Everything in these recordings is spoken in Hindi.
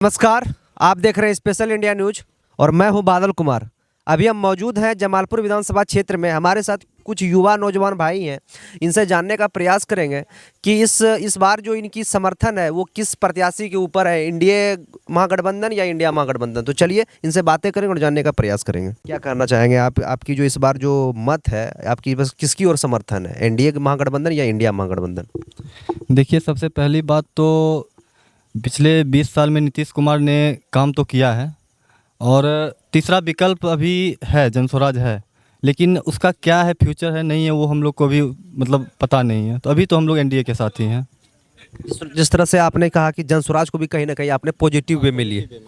नमस्कार, आप देख रहे हैं स्पेशल इंडिया न्यूज और मैं हूं बादल कुमार। अभी हम मौजूद हैं जमालपुर विधानसभा क्षेत्र में। हमारे साथ कुछ युवा नौजवान भाई हैं, इनसे जानने का प्रयास करेंगे कि इस बार जो इनकी समर्थन है वो किस प्रत्याशी के ऊपर है, एनडीए महागठबंधन या इंडिया महागठबंधन। तो चलिए इनसे बातें करेंगे और जानने का प्रयास करेंगे। क्या करना चाहेंगे आप? आपकी जो इस बार जो मत है आपकी, बस किसकी ओर समर्थन है, एनडीए महागठबंधन या इंडिया महागठबंधन? देखिए, सबसे पहली बात तो पिछले 20 साल में नीतीश कुमार ने काम तो किया है और तीसरा विकल्प अभी है, जनस्वराज है, लेकिन उसका क्या है, फ्यूचर है नहीं है, वो हम लोग को भी पता नहीं है। तो अभी तो हम लोग एनडीए के साथ ही हैं। जिस तरह से आपने कहा कि जनस्वराज को भी कहीं ना कहीं आपने पॉजिटिव वे में लिए,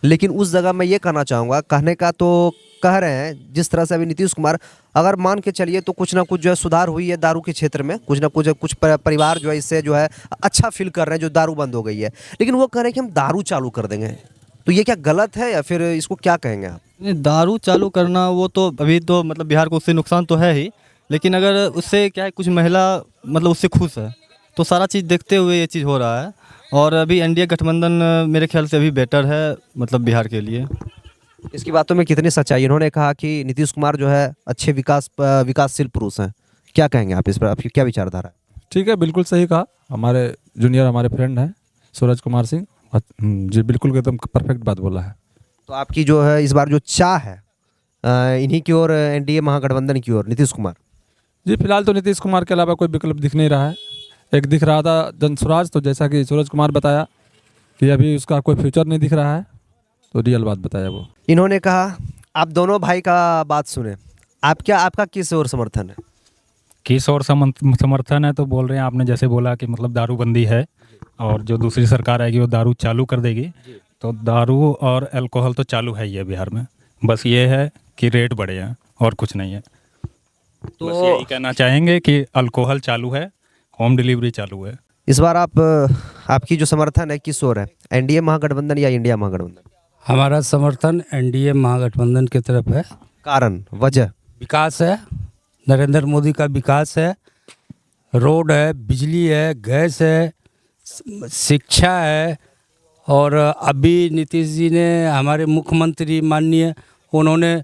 लेकिन उस जगह मैं ये कहना चाहूँगा, कहने का तो कह रहे हैं जिस तरह से अभी नीतीश कुमार, अगर मान के चलिए तो कुछ ना कुछ जो है सुधार हुई है दारू के क्षेत्र में, कुछ ना कुछ परिवार जो है इससे जो है अच्छा फील कर रहे हैं जो दारू बंद हो गई है, लेकिन वो कह रहे हैं कि हम दारू चालू कर देंगे। तो ये क्या गलत है या फिर इसको क्या कहेंगे आप? नहीं, दारू चालू करना वो तो अभी तो बिहार को उससे नुकसान तो है ही, लेकिन अगर उससे क्या है, कुछ महिला उससे खुश है, तो सारा चीज़ देखते हुए ये चीज़ हो रहा है। और अभी एनडीए गठबंधन मेरे ख्याल से अभी बेटर है बिहार के लिए। इसकी बातों में कितनी सच्चाई? इन्होंने कहा कि नीतीश कुमार जो है अच्छे विकासशील पुरुष हैं। क्या कहेंगे आप इस पर? आपकी क्या विचारधारा है? ठीक है, बिल्कुल सही कहा। हमारे जूनियर हमारे फ्रेंड हैं सूरज कुमार सिंह जी, बिल्कुल एकदम परफेक्ट बात बोला है। तो आपकी जो है इस बार जो चाह है इन्हीं की ओर, एनडीए महागठबंधन की ओर, नीतीश कुमार जी, फिलहाल तो नीतीश कुमार के अलावा कोई विकल्प दिख नहीं रहा है। एक दिख रहा था जनस्वराज, तो जैसा कि सूरज कुमार बताया कि अभी उसका कोई फ्यूचर नहीं दिख रहा है, तो रियल बात बताया वो। इन्होंने कहा। आप दोनों भाई का बात सुने, आपका किस ओर समर्थन है? किस और समर्थन है तो बोल रहे हैं आपने, जैसे बोला कि दारूबंदी है और जो दूसरी सरकार आएगी वो दारू चालू कर देगी, तो दारू और अल्कोहल तो चालू है ही है बिहार में। बस ये है कि रेट बढ़े हैं और कुछ नहीं है। तो बस यही कहना चाहेंगे कि अल्कोहल चालू है, होम डिलीवरी चालू है। इस बार आपकी जो समर्थन है किस ओर है, एनडीए महागठबंधन या इंडिया महागठबंधन? हमारा समर्थन एनडीए महागठबंधन की तरफ है। कारण, वजह? विकास है, नरेंद्र मोदी का विकास है, रोड है, बिजली है, गैस है, शिक्षा है। और अभी नीतीश जी ने, हमारे मुख्यमंत्री माननीय, उन्होंने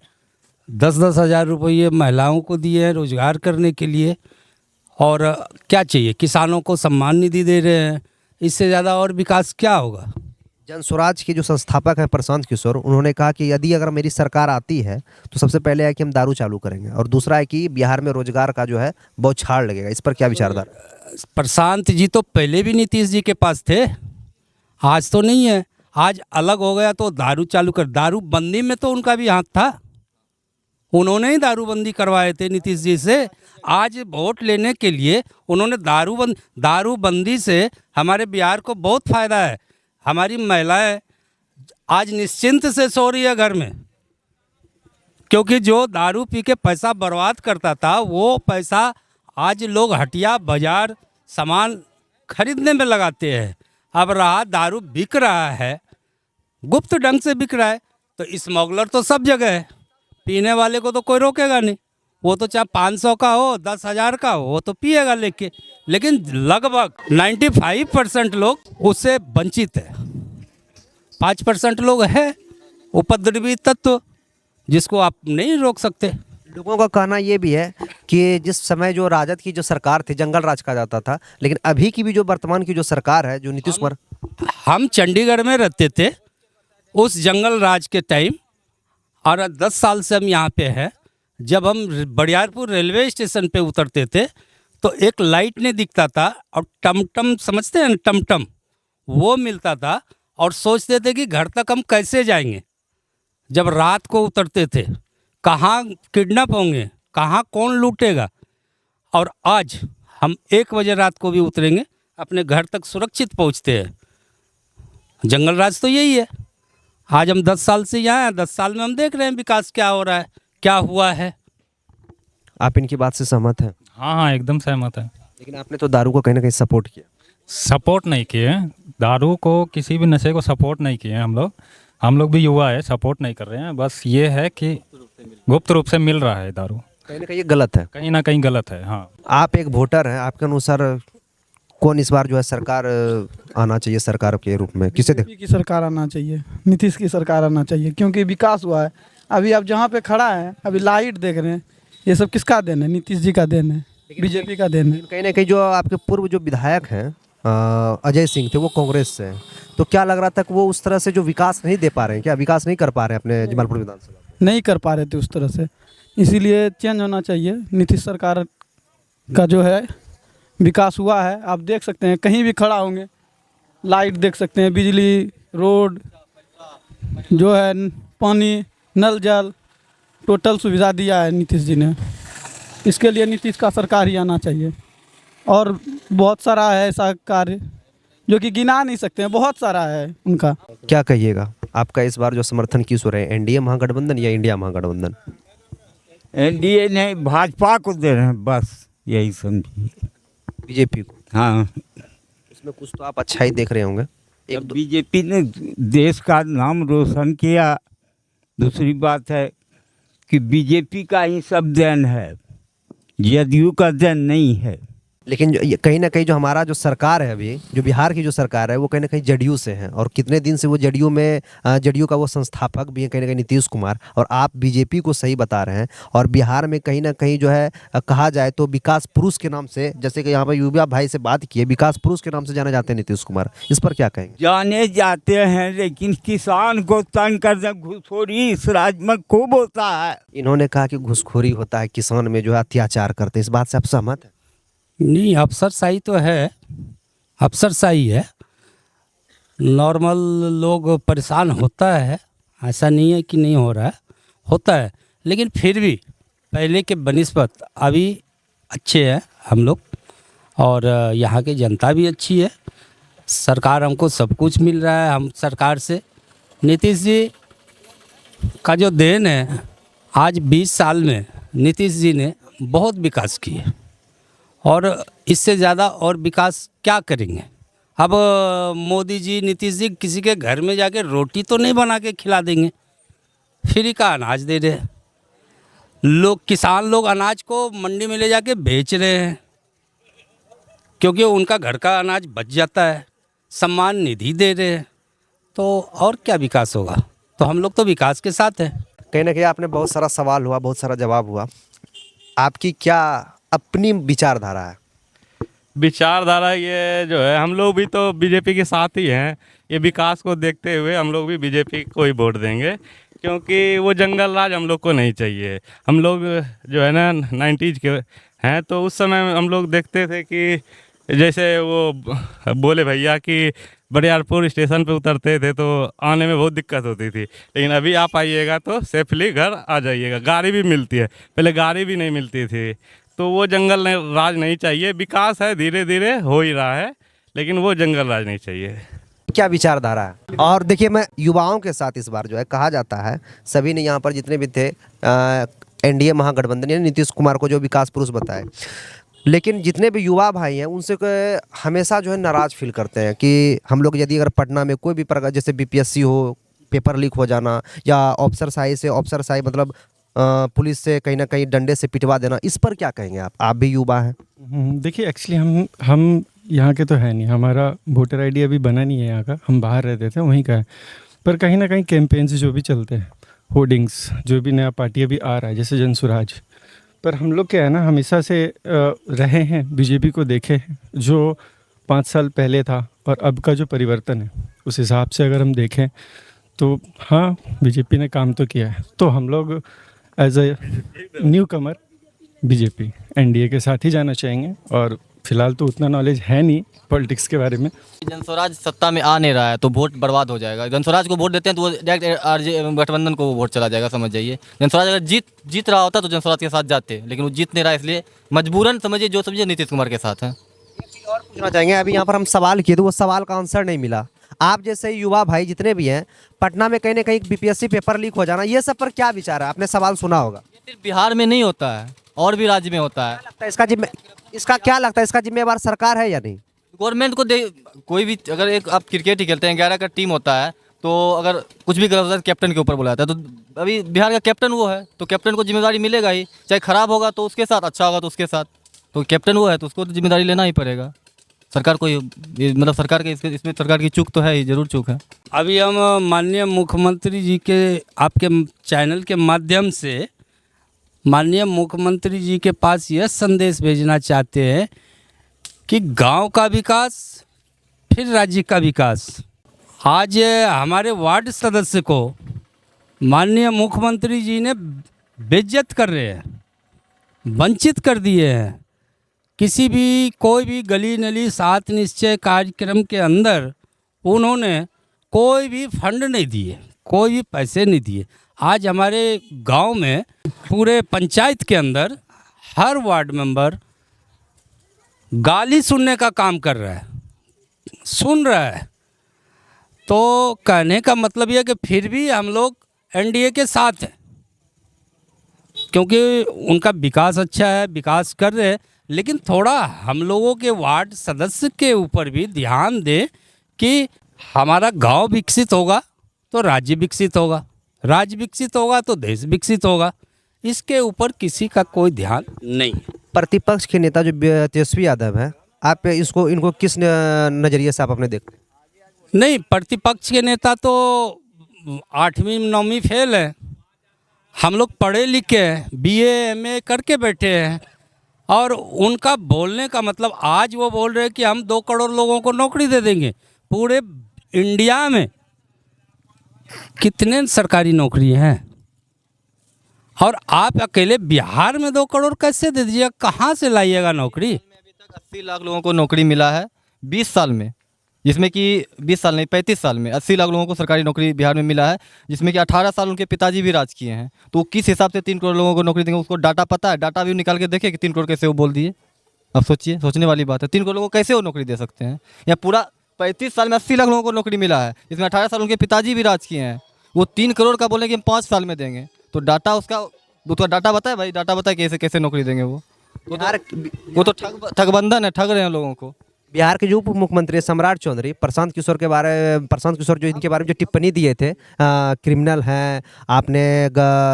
10-10 हज़ार रुपये महिलाओं को दिए हैं रोजगार करने के लिए। और क्या चाहिए, किसानों को सम्मान निधि दे रहे हैं। इससे ज़्यादा और विकास क्या होगा? जनस्वराज के जो संस्थापक हैं प्रशांत किशोर, उन्होंने कहा कि यदि अगर मेरी सरकार आती है तो सबसे पहले है कि हम दारू चालू करेंगे, और दूसरा है कि बिहार में रोजगार का जो है बौछार लगेगा। इस पर क्या विचारधारा? प्रशांत जी तो पहले भी नीतीश जी के पास थे, आज तो नहीं है। आज अलग हो गया तो दारू चालू कर, दारूबंदी में तो उनका भी हाथ था, उन्होंने ही दारूबंदी करवाए थे नीतीश जी से। आज वोट लेने के लिए उन्होंने दारूबंदी से हमारे बिहार को बहुत फ़ायदा है। हमारी महिलाएं आज निश्चिंत से सो रही है घर में, क्योंकि जो दारू पी के पैसा बर्बाद करता था वो पैसा आज लोग हटिया बाजार सामान खरीदने में लगाते हैं। अब रहा दारू बिक रहा है, गुप्त ढंग से बिक रहा है, तो स्मगलर तो सब जगह है, पीने वाले को तो कोई रोकेगा नहीं। वो तो चाहे 500 का हो, 10,000 का हो, वो तो पिएगा लेके। लेकिन लगभग 95% लोग उससे वंचित है। 5% लोग हैं उपद्रवी तत्व, जिसको आप नहीं रोक सकते। लोगों का कहना ये भी है कि जिस समय जो राजद की जो सरकार थी, जंगल राज कहा जाता था, लेकिन अभी की भी जो वर्तमान की जो सरकार है, जो नीतीश कुमार, हम चंडीगढ़ में रहते थे उस जंगल राज के टाइम, और 10 साल से हम यहाँ पे हैं। जब हम बरियारपुर रेलवे स्टेशन पे उतरते थे तो एक लाइट नहीं दिखता था, और टमटम, समझते हैं ना, टमटम, वो मिलता था, और सोचते थे कि घर तक हम कैसे जाएंगे। जब रात को उतरते थे, कहाँ किडनैप होंगे, कहाँ कौन लूटेगा। और आज हम 1 बजे रात को भी उतरेंगे, अपने घर तक सुरक्षित पहुँचते हैं। जंगल राज तो यही है। आज हम 10 साल से यहाँ हैं, 10 साल में हम देख रहे हैं विकास क्या हो रहा है, क्या हुआ है। आप इनकी बात से सहमत हैं? हाँ हाँ, एकदम सहमत है। लेकिन आपने तो दारू को कहीं ना कहीं सपोर्ट किया। सपोर्ट नहीं किए, दारू को, किसी भी नशे को सपोर्ट नहीं किए हम लोग भी युवा है, सपोर्ट नहीं कर रहे हैं। बस ये है कि गुप्त रूप से मिल रहा है दारू, कहीं ना कहीं ये गलत है, कहीं ना कहीं गलत है। हाँ, आप एक वोटर हैं, आपके अनुसार कौन इस बार जो है सरकार आना चाहिए सरकार के रूप में, किसे देख? बीजेपी की सरकार आना चाहिए, नीतीश की सरकार आना चाहिए, क्योंकि विकास हुआ है। अभी आप जहाँ पे खड़ा है, अभी लाइट देख रहे हैं, ये सब किसका देन है? नीतीश जी का देन है, बीजेपी का देन है। कहीं ना कहीं जो आपके पूर्व जो विधायक हैं अजय सिंह थे, वो कांग्रेस से हैं, तो क्या लग रहा था कि वो उस तरह से जो विकास नहीं दे पा रहे हैं, क्या विकास नहीं कर पा रहे हैं अपने जमालपुर विधानसभा? नहीं कर पा रहे थे उस तरह से, इसीलिए चेंज होना चाहिए। नीतीश सरकार का जो है विकास हुआ है, आप देख सकते हैं, कहीं भी खड़ा होंगे लाइट देख सकते हैं, बिजली, रोड जो है, पानी, नल जल, टोटल सुविधा दिया है नीतीश जी ने। इसके लिए नीतीश का सरकार ही आना चाहिए। और बहुत सारा है ऐसा कार्य जो कि गिना नहीं सकते हैं, बहुत सारा है उनका। क्या कहिएगा, आपका इस बार जो समर्थन किस हो रहे हैं, एनडीए महागठबंधन या इंडिया महागठबंधन? एनडीए नहीं, भाजपा को दे रहे हैं, बस यही समझिए। बीजेपी को? हाँ, इसमें कुछ तो आप अच्छा ही देख रहे होंगे। एक दो बीजेपी ने देश का नाम रोशन किया। दूसरी बात है कि बीजेपी का ही सब देन है, जदयू का देन नहीं है। लेकिन कहीं ना कहीं जो हमारा जो सरकार है अभी, जो बिहार की जो सरकार है, वो कहीं ना कहीं जदयू से है, और कितने दिन से वो जदयू में जदयू का वो संस्थापक भी है कहीं ना कहीं नीतीश कुमार, और आप बीजेपी को सही बता रहे हैं। और बिहार में कहीं ना कहीं जो है कहा जाए तो विकास पुरुष के नाम से, जैसे कि यहाँ पर युवा भाई से बात की है, विकास पुरुष के नाम से जाने जाते हैं नीतीश कुमार, इस पर क्या कहेंगे? जाने जाते हैं, लेकिन किसान को तंग कर दे, घुसखोरी इस राज्य में खूब होता है। इन्होंने कहा कि घुसखोरी होता है, किसान में जो है अत्याचार करते हैं, इस बात से आप सहमत हैं? नहीं, अफसरशाही तो है, अफसरशाही है। नॉर्मल लोग परेशान होता है, ऐसा नहीं है कि नहीं हो रहा है, होता है। लेकिन फिर भी पहले के बनिस्बत अभी अच्छे हैं हम लोग, और यहाँ की जनता भी अच्छी है। सरकार हमको सब कुछ मिल रहा है, हम सरकार से। नीतीश जी का जो देन है, आज 20 साल में नीतीश जी ने बहुत विकास किए, और इससे ज़्यादा और विकास क्या करेंगे। अब मोदी जी, नीतीश जी किसी के घर में जाके रोटी तो नहीं बना के खिला देंगे, फ्री का अनाज दे रहे हैं। लोग, किसान लोग अनाज को मंडी में ले जाके बेच रहे हैं, क्योंकि उनका घर का अनाज बच जाता है। सम्मान निधि दे रहे हैं, तो और क्या विकास होगा। तो हम लोग तो विकास के साथ हैं। कहीं ना कहीं आपने बहुत सारा सवाल हुआ, बहुत सारा जवाब हुआ, आपकी क्या अपनी विचारधारा है? विचारधारा ये जो है, हम लोग भी तो बीजेपी के साथ ही हैं। ये विकास को देखते हुए हम लोग भी बीजेपी को ही वोट देंगे, क्योंकि वो जंगल राज हम लोग को नहीं चाहिए। हम लोग जो है ना 90s के हैं, तो उस समय हम लोग देखते थे कि जैसे वो बोले भैया कि बरियारपुर स्टेशन पे उतरते थे तो आने में बहुत दिक्कत होती थी, लेकिन अभी आप आइएगा तो सेफली घर आ जाइएगा, गाड़ी भी मिलती है। पहले गाड़ी भी नहीं मिलती थी, तो वो जंगल राज नहीं चाहिए। विकास है, धीरे धीरे हो ही रहा है, लेकिन वो जंगल राज नहीं चाहिए। क्या विचारधारा है? और देखिए, मैं युवाओं के साथ इस बार जो है, कहा जाता है सभी ने यहाँ पर जितने भी थे एनडीए महागठबंधन ने नीतीश कुमार को जो विकास पुरुष बताए, लेकिन जितने भी युवा भाई हैं उनसे हमेशा जो है नाराज़ फील करते हैं कि हम लोग यदि अगर पटना में कोई भी प्रकार, जैसे बीपीएससी हो, पेपर लीक हो जाना, या अफसरशाही मतलब पुलिस से कहीं ना कहीं डंडे से पिटवा देना, इस पर क्या कहेंगे आप भी युवा हैं? देखिए, एक्चुअली हम यहाँ के तो है नहीं, हमारा वोटर आईडी अभी बना नहीं है यहाँ का, हम बाहर रहते थे, वहीं का है। पर कहीं ना कहीं कैंपेन्स जो भी चलते हैं, होर्डिंग्स, जो भी नया पार्टी अभी आ रहा है, जैसे जनसुराज, पर हम लोग क्या है ना, हमेशा से रहे हैं, बीजेपी को देखे हैं, जो 5 साल पहले था और अब का जो परिवर्तन है, उस हिसाब से अगर हम देखें तो हाँ, बीजेपी ने काम तो किया है। तो हम लोग as a newcomer BJP NDA के साथ ही जाना चाहेंगे, और फिलहाल तो उतना नॉलेज है नहीं पॉलिटिक्स के बारे में। जनस्वराज सत्ता में आ नहीं रहा है तो वोट बर्बाद हो जाएगा। जनस्वराज को वोट देते हैं तो वो डायरेक्ट गठबंधन को वोट चला जाएगा, समझ जाइए। जनस्वराज अगर जीत रहा होता तो जनस्वराज के साथ जाते, लेकिन वो जीत नहीं रहा, इसलिए मजबूरन समझिए, जो समझिए नीतीश कुमार के साथ है। और पूछना चाहेंगे, अभी यहाँ पर हम सवाल किए तो वो सवाल का आंसर नहीं मिला। आप जैसे युवा भाई जितने भी हैं, पटना में कहीं ना कहीं बीपीएससी पेपर लीक हो जाना, ये सब पर क्या विचार है? आपने सवाल सुना होगा। सिर्फ बिहार में नहीं होता है, और भी राज्य में होता है। इसका क्या लगता है, इसका जिम्मेवार सरकार है या नहीं? गवर्नमेंट को कोई भी, अगर एक आप क्रिकेट ही खेलते हैं, 11 का टीम होता है, तो अगर कुछ भी गलत होता है कैप्टन के ऊपर बुलाता है। तो अभी बिहार का कैप्टन वो है, तो कैप्टन को जिम्मेदारी मिलेगा ही, चाहे खराब होगा तो उसके साथ, अच्छा होगा तो उसके साथ। तो कैप्टन वो है तो उसको तो जिम्मेदारी लेना ही पड़ेगा। सरकार को मतलब सरकार के इसमें सरकार की चूक तो है ही, जरूर चूक है। अभी हम माननीय मुख्यमंत्री जी के आपके चैनल के माध्यम से माननीय मुख्यमंत्री जी के पास यह संदेश भेजना चाहते हैं कि गांव का विकास फिर राज्य का विकास। आज हमारे वार्ड सदस्य को माननीय मुख्यमंत्री जी ने बेइज्जत कर रहे हैं, वंचित कर दिए हैं। किसी भी कोई भी गली नली 7 निश्चय कार्यक्रम के अंदर उन्होंने कोई भी फंड नहीं दिए, कोई भी पैसे नहीं दिए। आज हमारे गांव में पूरे पंचायत के अंदर हर वार्ड मेंबर गाली सुनने का काम कर रहा है, सुन रहा है। तो कहने का मतलब यह कि फिर भी हम लोग एनडीए के साथ हैं, क्योंकि उनका विकास अच्छा है, विकास कर रहे हैं। लेकिन थोड़ा हम लोगों के वार्ड सदस्य के ऊपर भी ध्यान दें कि हमारा गांव विकसित होगा तो राज्य विकसित होगा, राज्य विकसित होगा तो देश विकसित होगा। इसके ऊपर किसी का कोई ध्यान नहीं है। प्रतिपक्ष के नेता जो तेजस्वी यादव है, आप इनको किस नज़रिए से आप अपने देखते हैं? नहीं, प्रतिपक्ष के नेता तो 8वीं 9वीं फेल है। हम लोग पढ़े लिखे हैं, BA MA करके बैठे हैं, और उनका बोलने का मतलब आज वो बोल रहे हैं कि हम 2 करोड़ लोगों को नौकरी दे देंगे। पूरे इंडिया में कितने सरकारी नौकरी हैं, और आप अकेले बिहार में 2 करोड़ कैसे दे दीजिएगा? कहाँ से लाइएगा नौकरी? अभी तक 80 लाख लोगों को नौकरी मिला है 20 साल में, जिसमें कि 20 साल नहीं 35 साल में 80 लाख लोगों को सरकारी नौकरी बिहार में मिला है, जिसमें कि 18 साल उनके पिताजी भी राज किए हैं। तो वो किस हिसाब से 3 करोड़ लोगों को नौकरी देंगे? उसको डाटा पता है? डाटा भी निकाल के देखे कि 3 करोड़ कैसे वो बोल दिए। अब सोचिए, सोचने वाली बात है। 3 करोड़ लोगों को कैसे वो नौकरी दे सकते हैं? या पूरा 35 साल में 80 लाख लोगों को नौकरी मिला है, जिसमें 18 साल उनके पिताजी भी राज किए हैं। वो 3 करोड़ का बोले कि हम 5 साल में देंगे, तो डाटा उसका डाटा बताए भाई, डाटा बताए कैसे कैसे नौकरी देंगे वो तो ठगबंधन है, ठग रहे हैं लोगों को। बिहार के जो उप मुख्यमंत्री सम्राट चौधरी, प्रशांत किशोर जो इनके बारे में जो टिप्पणी दिए थे, क्रिमिनल हैं, आपने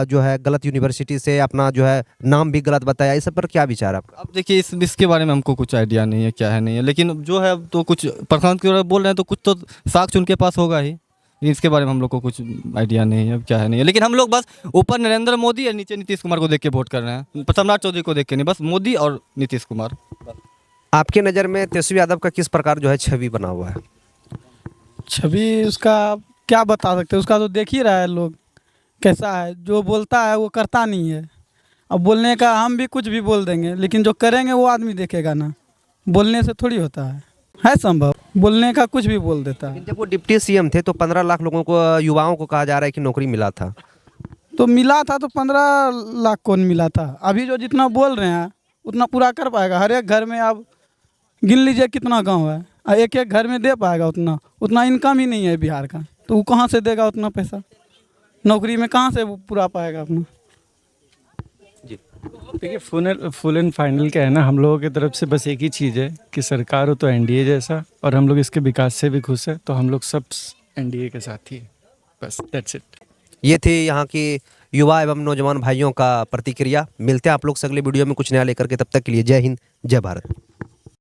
जो है गलत यूनिवर्सिटी से अपना जो है नाम भी गलत बताया, इस सब पर क्या विचार आपका? अब देखिए, इसके बारे में हमको कुछ आइडिया नहीं है क्या है नहीं है, लेकिन जो है तो कुछ प्रशांत किशोर बोल रहे हैं तो कुछ तो साक्ष्य उनके पास होगा ही। इसके बारे में हम लोग को कुछ आइडिया नहीं है अब क्या है नहीं है। लेकिन हम लोग बस ऊपर नरेंद्र मोदी और नीचे नीतीश कुमार को देख के वोट कर रहे हैं, सम्राट चौधरी को देख के नहीं, बस मोदी और नीतीश कुमार। आपके नज़र में तेजस्वी यादव का किस प्रकार जो है छवि बना हुआ है? छवि उसका क्या बता सकते हैं, उसका तो देख ही रहा है लोग कैसा है। जो बोलता है वो करता नहीं है। अब बोलने का हम भी कुछ भी बोल देंगे, लेकिन जो करेंगे वो आदमी देखेगा ना। बोलने से थोड़ी होता है संभव, बोलने का कुछ भी बोल देता है। जब वो डिप्टी CM थे तो 15 लाख लोगों को, युवाओं को कहा जा रहा है कि नौकरी मिला था। तो मिला था तो 15 लाख कौन मिला था? अभी जो जितना बोल रहे हैं उतना पूरा कर पाएगा? हर एक घर में आप गिन लीजिए कितना गांव है, एक एक घर में दे पाएगा? उतना इनकम ही नहीं है बिहार का, तो वो कहाँ से देगा उतना पैसा? नौकरी में कहाँ से वो पूरा पाएगा अपना? देखिए, फुल एंड फाइनल क्या है ना, हम लोगों की तरफ से बस एक ही चीज़ है कि सरकार हो तो एनडीए जैसा, और हम लोग इसके विकास से भी खुश है, तो हम लोग सब एनडीए के साथ ही है, बस दैट्स इट। ये थी यहाँ की युवा एवं नौजवान भाइयों का प्रतिक्रिया। मिलते हैं आप लोग से अगले वीडियो में कुछ नया लेकर के, तब तक के लिए जय हिंद, जय भारत।